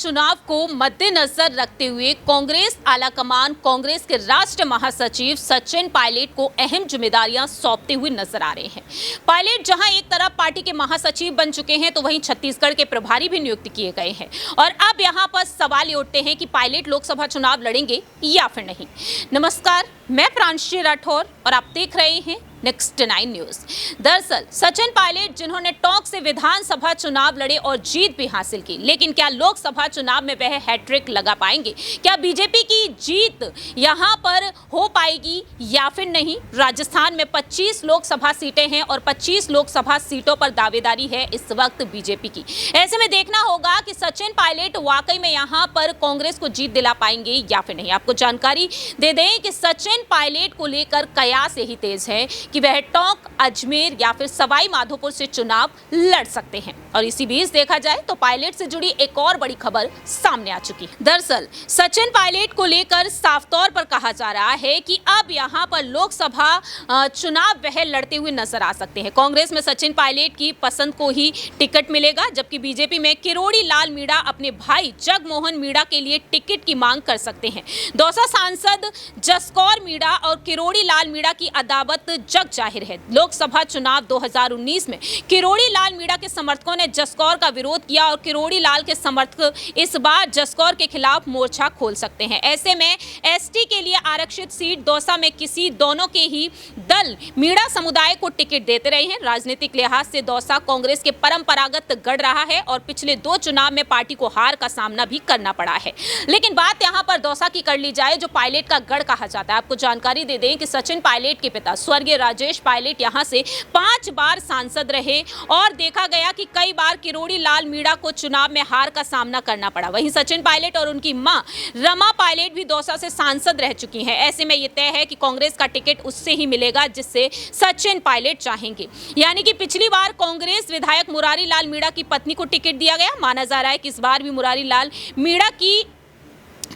चुनाव को मद्देनजर रखते हुए कांग्रेस आलाकमान कांग्रेस के राष्ट्रीय महासचिव सचिन पायलट को अहम जिम्मेदारियां सौंपते हुए नजर आ रहे हैं। पायलट जहां एक तरफ पार्टी के महासचिव बन चुके हैं, तो वहीं छत्तीसगढ़ के प्रभारी भी नियुक्त किए गए हैं और अब यहां पर सवाल ये उठते हैं कि पायलट लोकसभा चुनाव लड़ेंगे या फिर नहीं। नमस्कार, मैं प्रांशी राठौर और आप देख रहे हैं नेक्स्ट 9 न्यूज। दरअसल सचिन पायलट जिन्होंने टोंक से विधानसभा चुनाव लड़े और जीत भी हासिल की, लेकिन क्या लोकसभा चुनाव में वह हैट्रिक लगा पाएंगे? क्या बीजेपी की जीत यहां पर हो पाएगी या फिर नहीं? राजस्थान में 25 लोकसभा सीटें हैं और 25 लोकसभा सीटों पर दावेदारी है इस वक्त बीजेपी की। ऐसे में देखना होगा कि सचिन पायलट वाकई में यहां पर कांग्रेस को जीत दिला पाएंगे या फिर नहीं। आपको जानकारी दे दें कि सचिन पायलट को लेकर कयास यही तेज है कि वह टोंक, अजमेर या फिर सवाई माधोपुर से चुनाव लड़ सकते हैं। और इसी बीच देखा जाए तो पायलट से जुड़ी एक और बड़ी खबर सामने आ चुकी है। दरअसल सचिन पायलट को लेकर साफ तौर पर कहा जा रहा है कि अब यहां पर लोकसभा चुनाव वह लड़ते हुए नजर आ सकते हैं। कांग्रेस में सचिन पायलट की पसंद को ही टिकट मिलेगा, जबकि बीजेपी में किरोड़ी लाल मीणा अपने भाई जगमोहन मीणा के लिए टिकट की मांग कर सकते हैं। दौसा सांसद जसकौर मीणा और किरोड़ी लाल मीणा की अदावत जग जाहिर है। लोकसभा चुनाव 2019 में किरोड़ी लाल मीणा के समर्थकों ने जसकौर का विरोध किया और किरोड़ी लाल के समर्थक इस बार जसकौर के खिलाफ मोर्चा खोल सकते हैं। ऐसे में एसटी के लिए आरक्षित सीट दौसा में किसी दोनों के ही दल मीणा समुदाय को टिकट देते रहे हैं। राजनीतिक लिहाज से दौसा कांग्रेस के परंपरागत गढ़ रहा है और पिछले 2 चुनाव में पार्टी को हार का सामना भी करना पड़ा है। लेकिन बात यहां पर दौसा की कर ली जाए, जो पायलट का गढ़ कहा जाता है। आपको जानकारी दे दें कि सचिन पायलट के पिता स्वर्गीय राजेश पायलट यहां से 5 बार सांसद रहे और देखा गया कि कई बार किरोड़ी लाल मीणा को चुनाव में हार का सामना करना पड़ा। वहीं सचिन पायलट और उनकी मां रमा पायलट भी दौसा से सांसद रह चुकी हैं। ऐसे में यह तय है कि कांग्रेस का टिकट उससे ही मिलेगा जिससे सचिन पायलट चाहेंगे। यानी कि पिछली बार कांग्रेस विधायक मुरारी लाल मीणा की पत्नी को टिकट दिया गया। माना जा रहा है कि इस बार भी मुरारी लाल मीणा की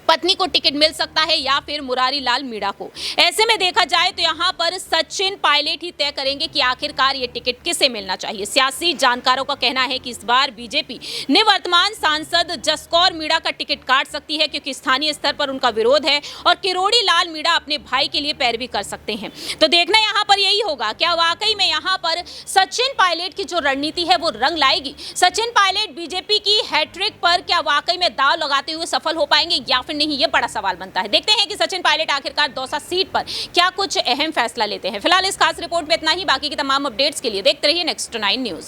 पत्नी को टिकट मिल सकता है या फिर मुरारी लाल मीणा को। ऐसे में देखा जाए तो यहां पर सचिन पायलट ही तय करेंगे कि आखिरकार ये टिकट किसे मिलना चाहिए। सियासी जानकारों का कहना है कि इस बार बीजेपी निवर्तमान सांसद जसकौर मीणा का टिकट काट सकती है, क्योंकि स्थानीय स्तर पर उनका विरोध है और किरोड़ी लाल मीणा अपने भाई के लिए पैरवी कर सकते हैं। तो देखना यहां पर यही होगा, क्या वाकई में यहां पर सचिन पायलट की जो रणनीति है वो रंग लाएगी। सचिन पायलट बीजेपी की हैट्रिक पर क्या वाकई में दांव लगाते हुए सफल हो पाएंगे या फिर नहीं, ये बड़ा सवाल बनता है। देखते हैं कि सचिन पायलट आखिरकार दौसा सीट पर क्या कुछ अहम फैसला लेते हैं। फिलहाल इस खास रिपोर्ट में इतना ही। बाकी की तमाम अपडेट्स के लिए देखते रहिए नेक्स्ट 9 न्यूज।